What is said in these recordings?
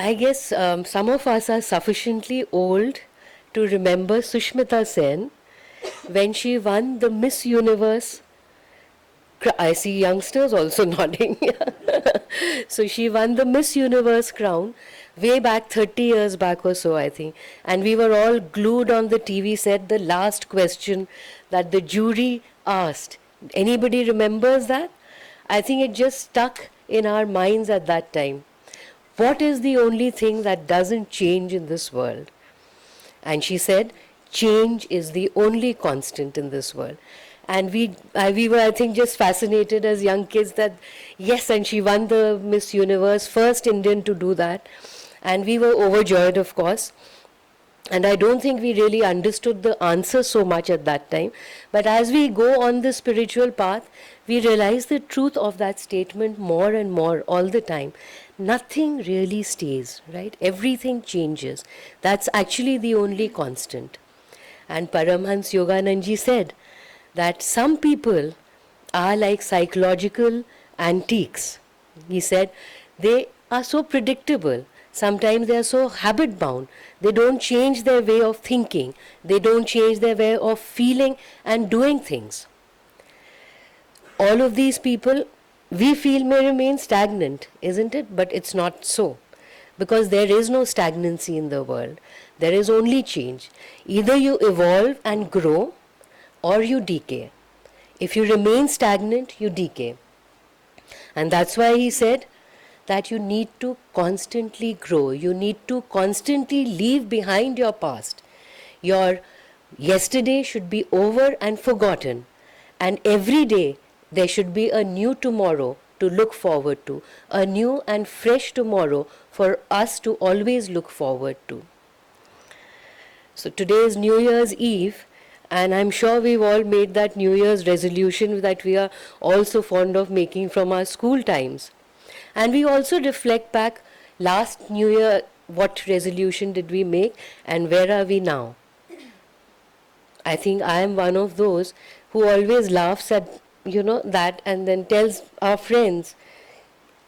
I guess some of us are sufficiently old to remember Sushmita Sen when she won the Miss Universe. I see youngsters also nodding. So she won the Miss Universe crown way back 30 years back or so, I think. And we were all glued on the TV set. The last question that the jury asked. Anybody remembers that? I think it just stuck in our minds at that time. What is the only thing that doesn't change in this world? And she said, change is the only constant in this world. And we were, I think, just fascinated as young kids that, yes, and she won the Miss Universe, first Indian to do that. And we were overjoyed, of course. And I don't think we really understood the answer so much at that time. But as we go on the spiritual path, we realize the truth of that statement more and more all the time. Nothing really stays, right? Everything changes. That's actually the only constant. And Paramhansa Yogananda said that some people are like psychological antiques. He said they are so predictable. Sometimes they are so habit bound. They don't change their way of thinking. They don't change their way of feeling and doing things. All of these people, we feel, may remain stagnant, isn't it? But it's not so. Because there is no stagnancy in the world. There is only change. Either you evolve and grow, or you decay. If you remain stagnant, you decay. And that's why he said that you need to constantly grow. You need to constantly leave behind your past. Your yesterday should be over and forgotten. And every day there should be a new tomorrow to look forward to. A new and fresh tomorrow for us to always look forward to. So today is New Year's Eve. And I'm sure we've all made that New Year's resolution that we are also fond of making from our school times. And we also reflect back last New Year, what resolution did we make and where are we now? I think I am one of those who always laughs at, that and then tells our friends,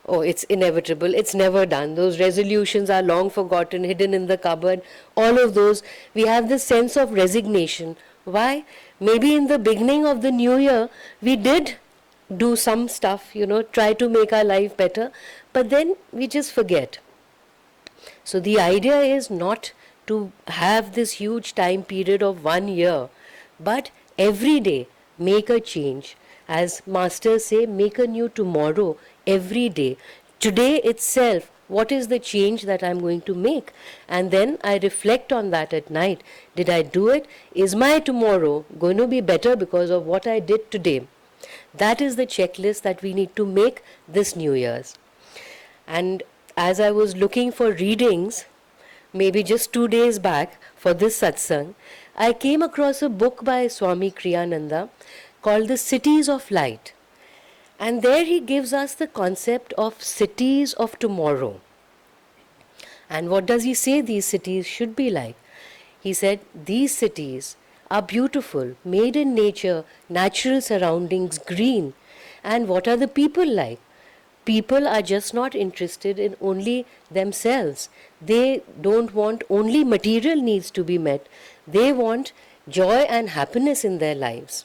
oh, it's inevitable, it's never done. Those resolutions are long forgotten, hidden in the cupboard. All of those, we have this sense of resignation. Why? Maybe in the beginning of the new year, we did do some stuff, try to make our life better, but then we just forget. So the idea is not to have this huge time period of 1 year, but every day make a change. As masters say, make a new tomorrow every day. Today itself, what is the change that I'm going to make? And then I reflect on that at night. Did I do it? Is my tomorrow going to be better because of what I did today? That is the checklist that we need to make this New Year's. And as I was looking for readings, maybe just 2 days back for this satsang, I came across a book by Swami Kriyananda called The Cities of Light. And there he gives us the concept of cities of tomorrow. And what does he say these cities should be like? He said, these cities are beautiful, made in nature, natural surroundings, green. And what are the people like? People are just not interested in only themselves. They don't want only material needs to be met. They want joy and happiness in their lives.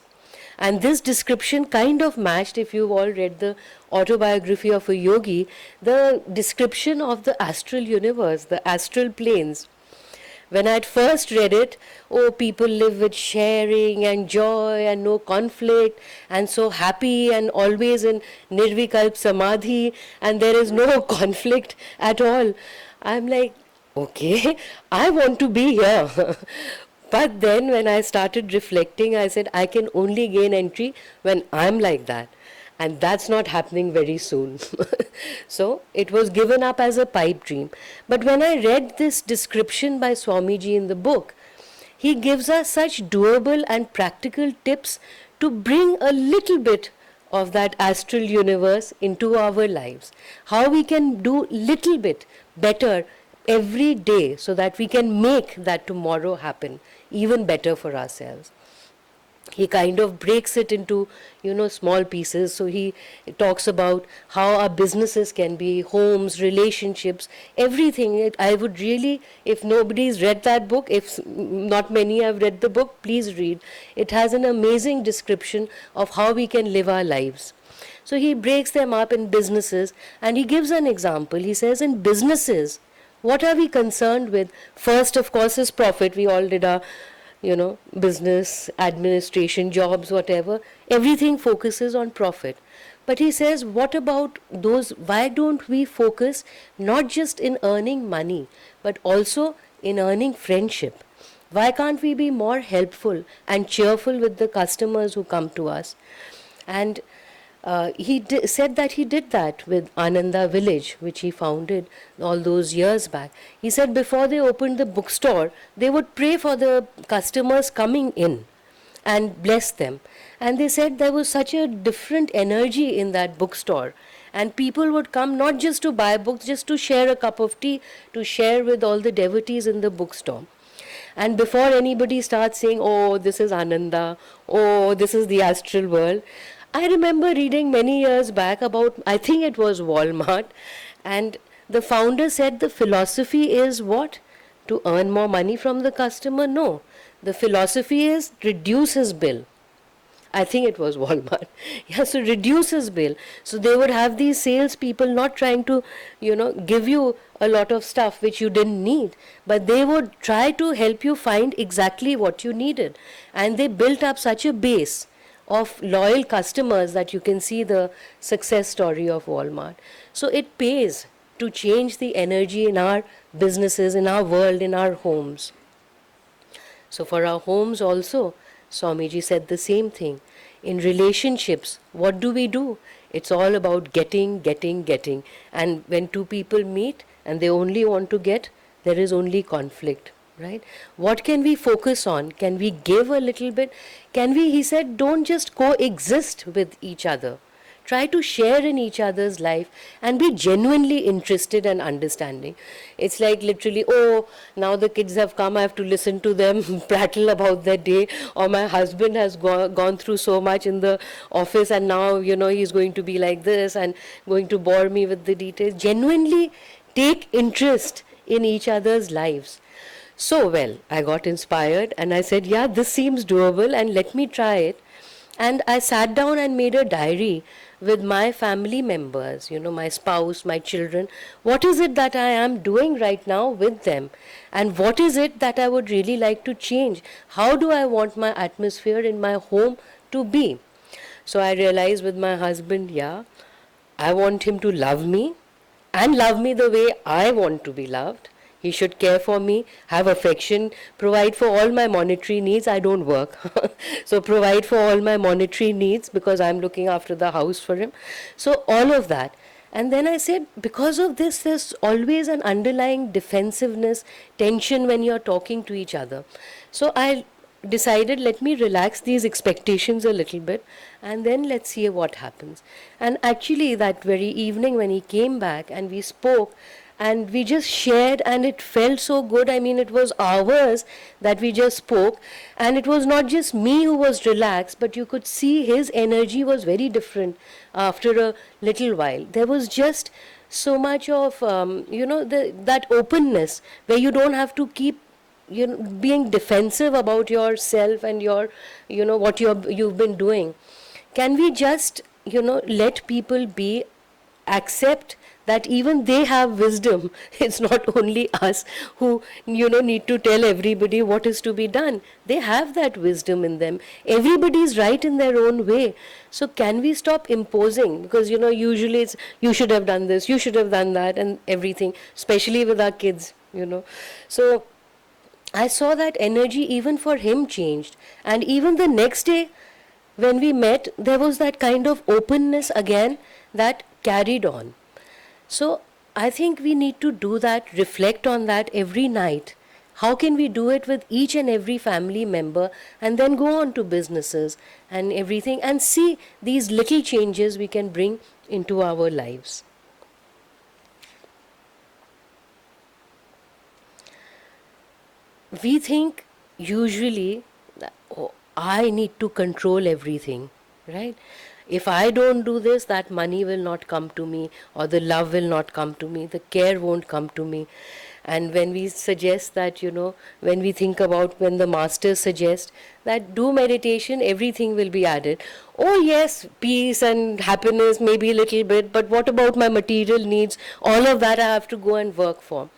And this description kind of matched, if you've all read the Autobiography of a Yogi, the description of the astral universe, the astral planes. When I had first read it, people live with sharing and joy and no conflict and so happy and always in nirvikalp samadhi and there is no conflict at all. I'm like, okay, I want to be here. But then when I started reflecting, I said, I can only gain entry when I'm like that. And that's not happening very soon. So it was given up as a pipe dream. But when I read this description by Swamiji in the book, he gives us such doable and practical tips to bring a little bit of that astral universe into our lives. How we can do little bit better every day so that we can make that tomorrow happen even better for ourselves. he kind of breaks it into, small pieces. So he talks about how our businesses can be homes, relationships, everything. I would really, if nobody's read that book, if not many have read the book, please read. It has an amazing description of how we can live our lives. So he breaks them up in businesses, and he gives an example. He says, in businesses, what are we concerned with? First, of course, is profit. We all did our, business, administration, jobs, whatever. Everything focuses on profit. But he says, what about those? Why don't we focus not just in earning money, but also in earning friendship? Why can't we be more helpful and cheerful with the customers who come to us? And said that he did that with Ananda Village, which he founded all those years back. He said before they opened the bookstore, they would pray for the customers coming in and bless them. And they said there was such a different energy in that bookstore. And people would come not just to buy books, just to share a cup of tea, to share with all the devotees in the bookstore. And before anybody starts saying, oh, this is Ananda, oh, this is the astral world, I remember reading many years back about, I think it was Walmart, and the founder said the philosophy is what? To earn more money from the customer? No. The philosophy is reduce his bill. I think it was Walmart. Yeah, so reduce his bill. So they would have these salespeople not trying to, give you a lot of stuff which you didn't need, but they would try to help you find exactly what you needed. And they built up such a base of loyal customers that you can see the success story of Walmart. So it pays to change the energy in our businesses, in our world, in our homes. So for our homes also, Swamiji said the same thing. In relationships, what do? It's all about getting. And when two people meet and they only want to get, there is only conflict, right? What can we focus on? Can we give a little bit? Can we, he said, don't just coexist with each other. Try to share in each other's life and be genuinely interested and understanding. It's like literally, oh, now the kids have come, I have to listen to them prattle about their day, or my husband has gone through so much in the office and now, he's going to be like this and going to bore me with the details. Genuinely take interest in each other's lives. So, well, I got inspired and I said, yeah, this seems doable and let me try it. And I sat down and made a diary with my family members, my spouse, my children. What is it that I am doing right now with them? And what is it that I would really like to change? How do I want my atmosphere in my home to be? So I realized with my husband, yeah, I want him to love me and love me the way I want to be loved. He should care for me, have affection, provide for all my monetary needs. I don't work. So provide for all my monetary needs because I'm looking after the house for him. So all of that. And then I said, because of this, there's always an underlying defensiveness, tension when you're talking to each other. So I decided, let me relax these expectations a little bit and then let's see what happens. And actually that very evening when he came back and we spoke, and we just shared and it felt so good. I mean, it was hours that we just spoke, and it was not just me who was relaxed, but you could see his energy was very different after a little while. There was just so much of, that openness where you don't have to keep being defensive about yourself and your, what you've been doing. Can we just, let people be, accept that even they have wisdom. It's not only us who, need to tell everybody what is to be done. They have that wisdom in them. Everybody is right in their own way. So can we stop imposing? Because, usually it's, you should have done this, you should have done that, and everything, especially with our kids, So I saw that energy even for him changed. And even the next day when we met, there was that kind of openness again that carried on. So I think we need to do that, reflect on that every night. How can we do it with each and every family member and then go on to businesses and everything and see these little changes we can bring into our lives. We think usually that, oh, I need to control everything, right? If I don't do this, that money will not come to me, or the love will not come to me, the care won't come to me. And when we suggest that, when we think about when the masters suggest that do meditation, everything will be added. Oh yes, peace and happiness, maybe a little bit, but what about my material needs? All of that I have to go and work for.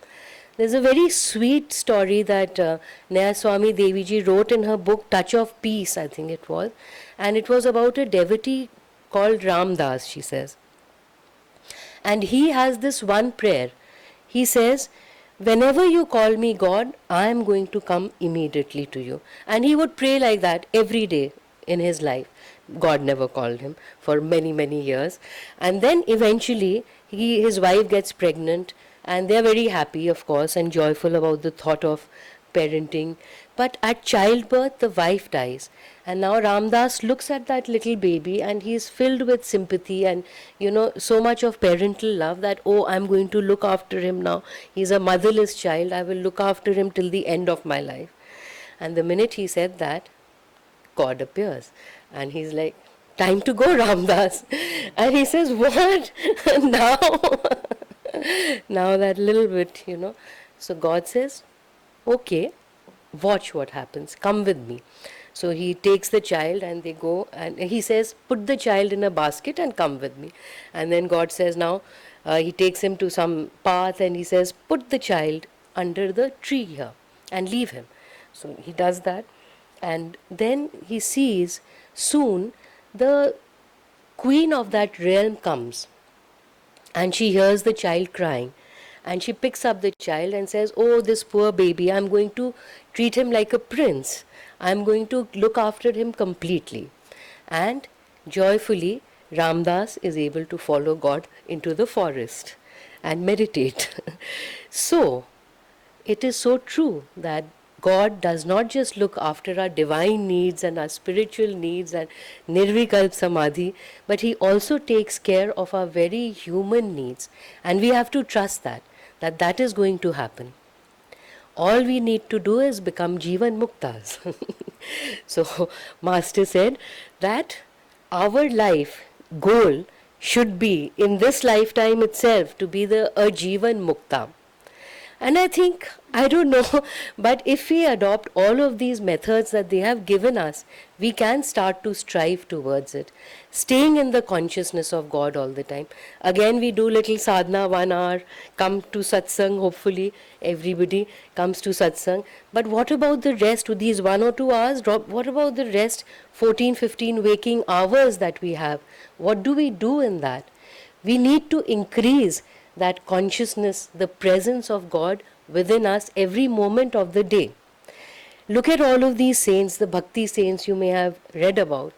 There's a very sweet story that Naya Swami Deviji wrote in her book Touch of Peace, I think it was. And it was about a devotee called Ram Das, she says. And he has this one prayer. He says, whenever you call me God, I am going to come immediately to you. And he would pray like that every day in his life. God never called him for many, many years. And then eventually his wife gets pregnant, and they are very happy, of course, and joyful about the thought of parenting. But at childbirth, the wife dies. And now Ramdas looks at that little baby and he is filled with sympathy and, so much of parental love that, oh, I'm going to look after him now. He's a motherless child. I will look after him till the end of my life. And the minute he said that, God appears. And he's like, time to go, Ramdas. And he says, what? Now? Now that little bit, So God says, okay, watch what happens. Come with me. So he takes the child and they go, and he says, put the child in a basket and come with me. And then God says, now, he takes him to some path and he says, put the child under the tree here and leave him. So he does that. And then he sees soon the queen of that realm comes. And she hears the child crying. And she picks up the child and says, oh, this poor baby, I'm going to treat him like a prince. I'm going to look after him completely. And joyfully, Ramdas is able to follow God into the forest and meditate. So, it is so true that God does not just look after our divine needs and our spiritual needs and nirvikalp samadhi, but he also takes care of our very human needs. And we have to trust that is going to happen. All we need to do is become Jivan Muktas. So, Master said that our life goal should be, in this lifetime itself, to be a Jivan Mukta. And I think, I don't know, but if we adopt all of these methods that they have given us, we can start to strive towards it. Staying in the consciousness of God all the time. Again, we do little sadhana, 1 hour, come to satsang, hopefully everybody comes to satsang. But what about the rest, with these 1 or 2 hours? What about the rest 14, 15 waking hours that we have? What do we do in that? We need to increase that consciousness, the presence of God within us every moment of the day. Look at all of these saints, the bhakti saints you may have read about.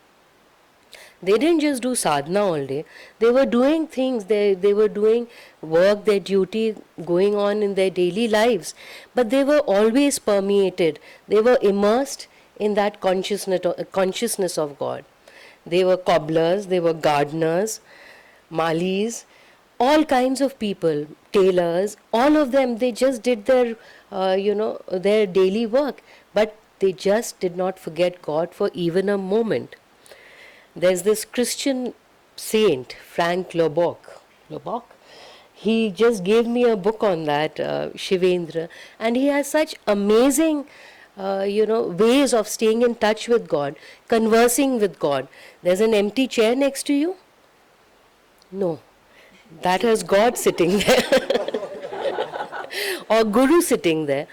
They didn't just do sadhana all day. They were doing things, they were doing work, their duty going on in their daily lives. But they were always permeated. They were immersed in that consciousness of God. They were cobblers, they were gardeners, malis, all kinds of people, tailors, all of them, they just did their, their daily work. But they just did not forget God for even a moment. There's this Christian saint, Frank Lobok. He just gave me a book on that, Shivendra. And he has such amazing, ways of staying in touch with God, conversing with God. There's an empty chair next to you? No. That has God sitting there. Or Guru sitting there.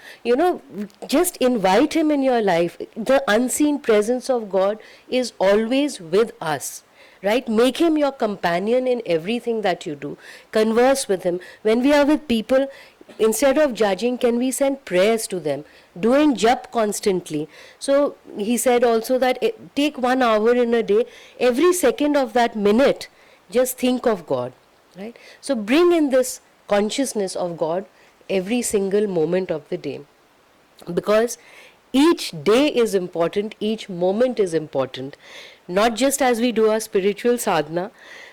Just invite him in your life. The unseen presence of God is always with us. Right? Make him your companion in everything that you do. Converse with him. When we are with people, instead of judging, can we send prayers to them? Doing jap constantly. So he said also that take 1 hour in a day. Every second of that minute, just think of God. Right? So bring in this consciousness of God every single moment of the day. Because each day is important, each moment is important. Not just as we do our spiritual sadhana,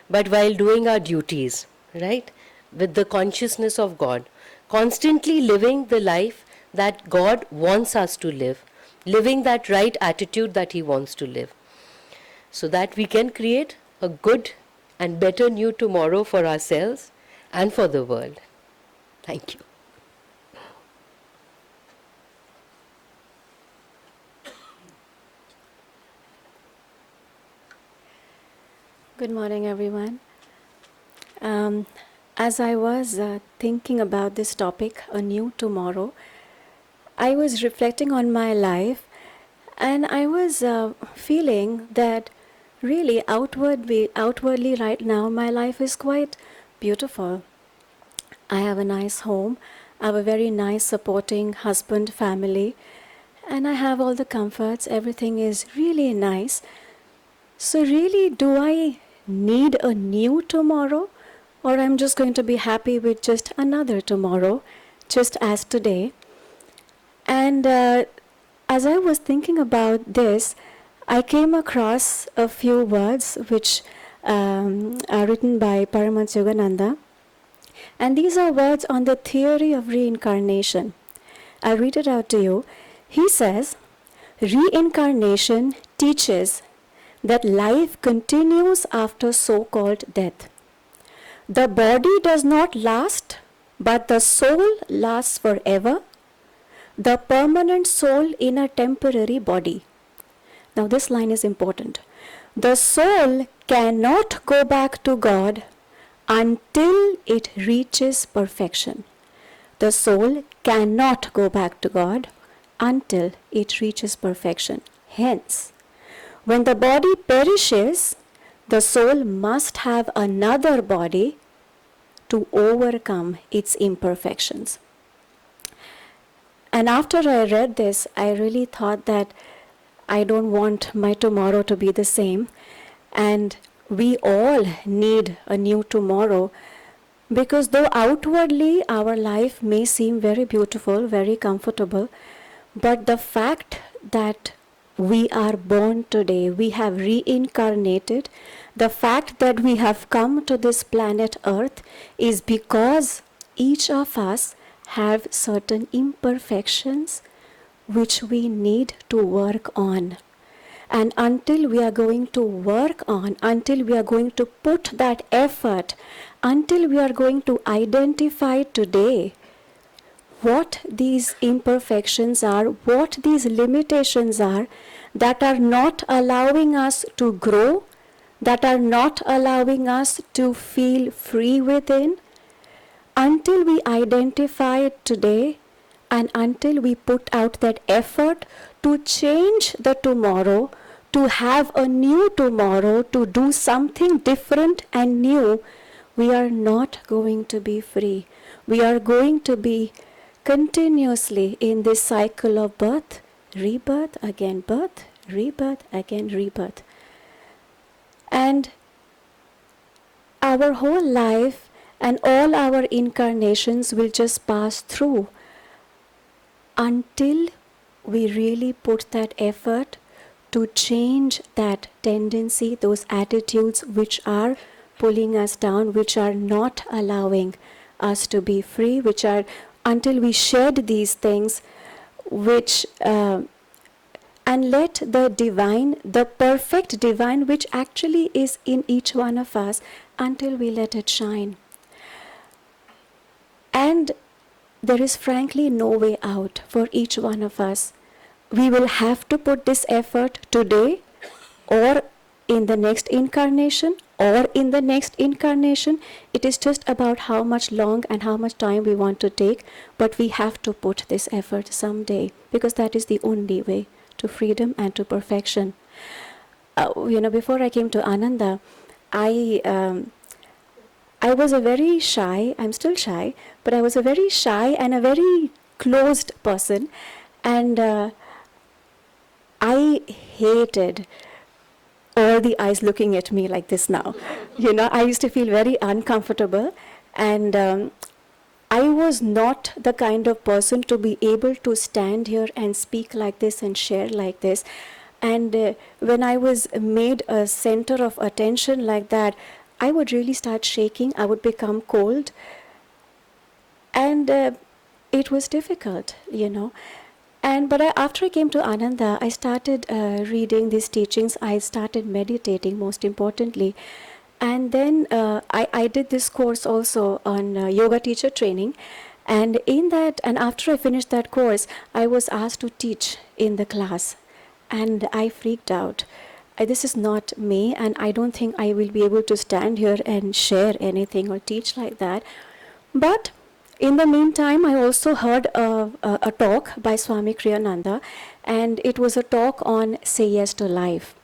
but while doing our duties, right? With the consciousness of God. Constantly living the life that God wants us to live. living that right attitude that he wants to live, so that we can create a good and better new tomorrow for ourselves and for the world. Thank you. Good morning, everyone. As I was thinking about this topic, a new tomorrow, I was reflecting on my life, and I was feeling that really outwardly right now, my life is quite beautiful. I have a nice home, I have a very nice supporting husband, family, and I have all the comforts. Everything is really nice. So really, do I need a new tomorrow, or I'm just going to be happy with just another tomorrow, just as today? And as I was thinking about this, I came across a few words which are written by Paramhansa Yogananda, and these are words on the theory of reincarnation. I'll read it out to you. He says, reincarnation teaches that life continues after so-called death. The body does not last, but the soul lasts forever, the permanent soul in a temporary body. Now this line is important. The soul cannot go back to God until it reaches perfection. The soul cannot go back to God until it reaches perfection. Hence, when the body perishes, the soul must have another body to overcome its imperfections. And after I read this, I really thought that I don't want my tomorrow to be the same. And we all need a new tomorrow, because though outwardly our life may seem very beautiful, very comfortable, but the fact that we are born today, we have reincarnated, the fact that we have come to this planet Earth is because each of us have certain imperfections which we need to work on. And until we are going to work on, until we are going to put that effort, until we are going to identify today what these imperfections are, what these limitations are that are not allowing us to grow, that are not allowing us to feel free within, until we identify it today and until we put out that effort to change the tomorrow, to have a new tomorrow, to do something different and new, we are not going to be free. We are going to be continuously in this cycle of birth, rebirth, again birth, rebirth, again rebirth. And our whole life and all our incarnations will just pass through until we really put that effort to change that tendency, those attitudes which are pulling us down, which are not allowing us to be free, which are, until we shed these things, which and let the divine, the perfect divine, which actually is in each one of us, until we let it shine. And there is frankly no way out for each one of us. We will have to put this effort today, or in the next incarnation, or in the next incarnation. It is just about how much long and how much time we want to take, but we have to put this effort someday, because that is the only way to freedom and to perfection. Before I came to Ananda, I was a very shy, I'm still shy, but I was a very shy and a very closed person, and I hated all the eyes looking at me like this now. I used to feel very uncomfortable, and I was not the kind of person to be able to stand here and speak like this and share like this. And when I was made a center of attention like that, I would really start shaking, I would become cold, and it was difficult. After I came to Ananda, I started reading these teachings. I started meditating, most importantly. And then I did this course also on yoga teacher training. And in that, and after I finished that course, I was asked to teach in the class. And I freaked out. This is not me, and I don't think I will be able to stand here and share anything or teach like that. But in the meantime, I also heard a talk by Swami Kriyananda, and it was a talk on Say Yes to Life.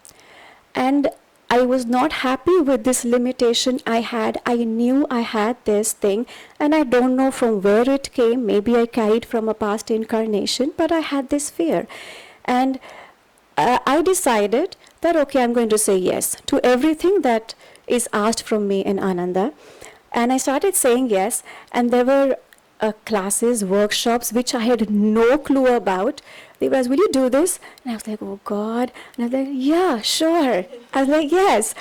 And I was not happy with this limitation I had. I knew I had this thing, and I don't know from where it came. Maybe I carried from a past incarnation, but I had this fear. And I decided that, okay, I'm going to say yes to everything that is asked from me in Ananda. And I started saying yes, and there were classes, workshops, which I had no clue about. They were, will you do this? And I was like, oh God. And I was like, yeah, sure. I was like, yes.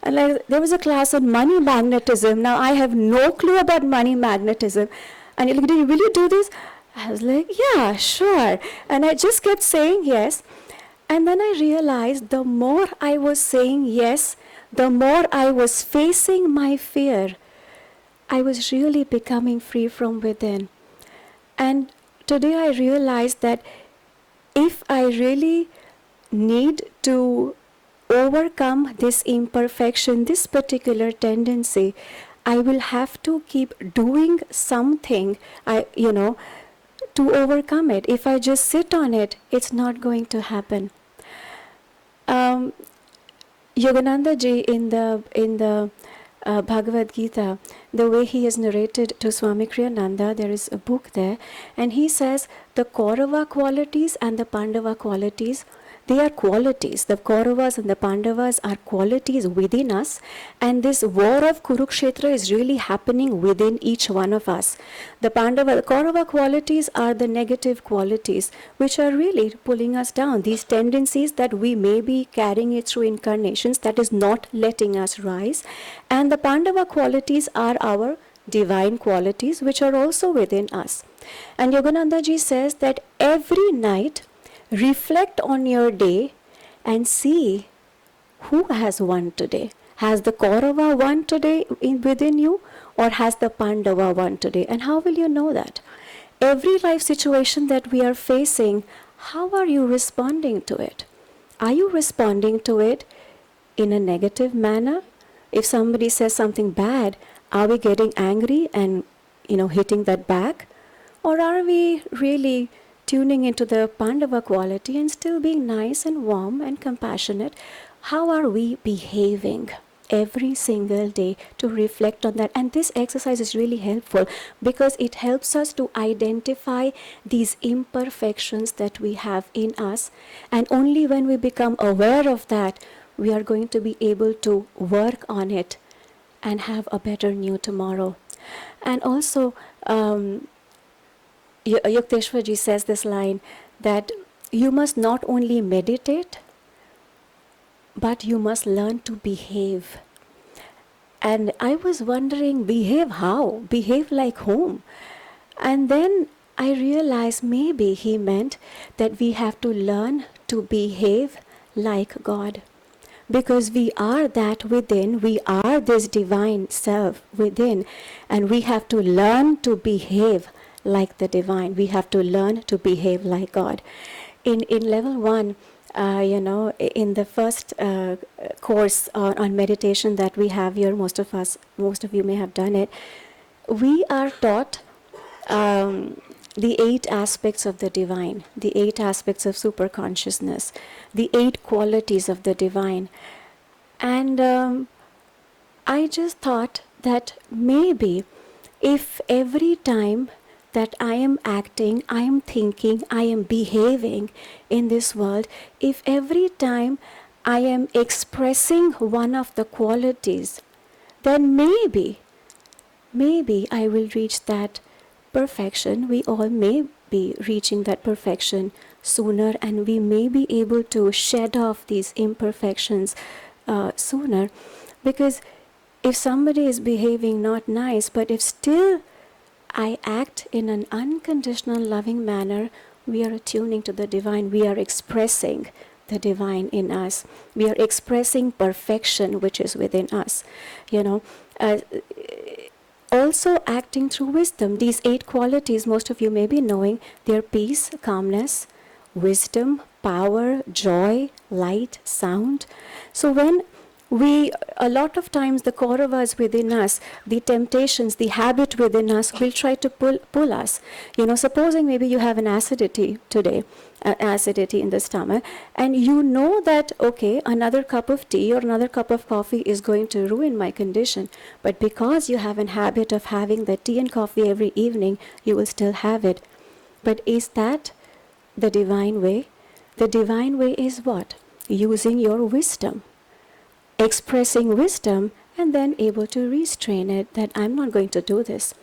And like, there was a class on money magnetism. Now I have no clue about money magnetism. And you're like, will you do this? I was like, yeah, sure. And I just kept saying yes. And then I realized the more I was saying yes, the more I was facing my fear. I was really becoming free from within. And today I realized that if I really need to overcome this imperfection, this particular tendency, I will have to keep doing something, to overcome it. If I just sit on it, it's not going to happen. Yogananda ji in the Bhagavad Gita, the way he has narrated to Swami Kriyananda, there is a book there, and he says the Kaurava qualities and the Pandava qualities, they are qualities. The Kauravas and the Pandavas are qualities within us, and this war of Kurukshetra is really happening within each one of us. The Kaurava qualities are the negative qualities which are really pulling us down. These tendencies that we may be carrying it through incarnations, that is not letting us rise. And the Pandava qualities are our divine qualities which are also within us. And Yogananda ji says that every night, reflect on your day and see who has won today. Has the Kaurava won today within you, or has the Pandava won today? And how will you know that? Every life situation that we are facing, how are you responding to it? Are you responding to it in a negative manner? If somebody says something bad, are we getting angry and hitting that back? Or are we really tuning into the Pandava quality and still being nice and warm and compassionate? How are we behaving every single day to reflect on that? And this exercise is really helpful because it helps us to identify these imperfections that we have in us. And only when we become aware of that, we are going to be able to work on it and have a better new tomorrow. And also, Yukteswar ji says this line that you must not only meditate, but you must learn to behave. And I was wondering, behave how? Behave like whom? And then I realized maybe he meant that we have to learn to behave like God. Because we are that within, we are this divine self within, and we have to learn to behave like the divine. We have to learn to behave like God. In level 1, in the first course on meditation that we have here, most of you may have done it, we are taught the 8 aspects of the divine, the 8 aspects of superconsciousness, the 8 qualities of the divine. And I just thought that maybe if every time that I am acting, I am thinking, I am behaving in this world, if every time I am expressing one of the qualities, then maybe I will reach that perfection. We all may be reaching that perfection sooner, and we may be able to shed off these imperfections sooner. Because if somebody is behaving not nice, but if still I act in an unconditional loving manner we are attuning to the divine. We are expressing the divine in us. We are expressing perfection which is within us. You know, also acting through wisdom. These 8 qualities, most of you may be knowing, they are peace, calmness, wisdom, power, joy, light, sound. So when a lot of times the kauravas within us, the temptations, the habit within us will try to pull us. You know, supposing maybe you have an acidity today, acidity in the stomach, and you know that, okay, another cup of tea or another cup of coffee is going to ruin my condition. But because you have a habit of having the tea and coffee every evening, you will still have it. But is that the divine way? The divine way is what? Using your wisdom. Expressing wisdom and then able to restrain it, that I'm not going to do this.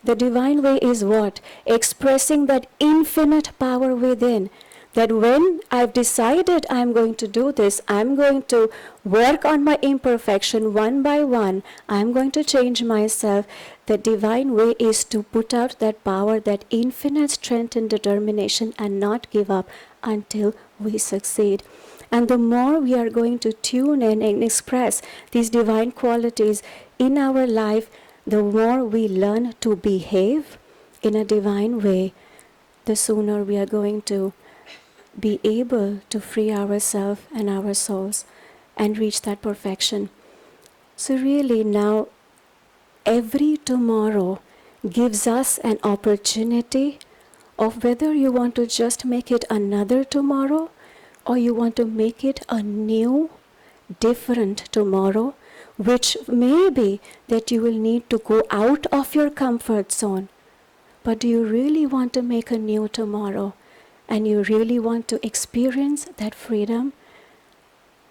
The divine way is what? Expressing that infinite power within, that when I've decided I'm going to do this, I'm going to work on my imperfection one by one, I'm going to change myself. The divine way is to put out that power, that infinite strength and determination, and not give up until we succeed. And the more we are going to tune in and express these divine qualities in our life, the more we learn to behave in a divine way, the sooner we are going to be able to free ourselves and our souls and reach that perfection. So really now, every tomorrow gives us an opportunity of whether you want to just make it another tomorrow, or you want to make it a new, different tomorrow, which may be that you will need to go out of your comfort zone. But do you really want to make a new tomorrow? And you really want to experience that freedom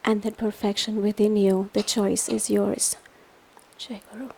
and that perfection within you? The choice is yours. Jai Guru.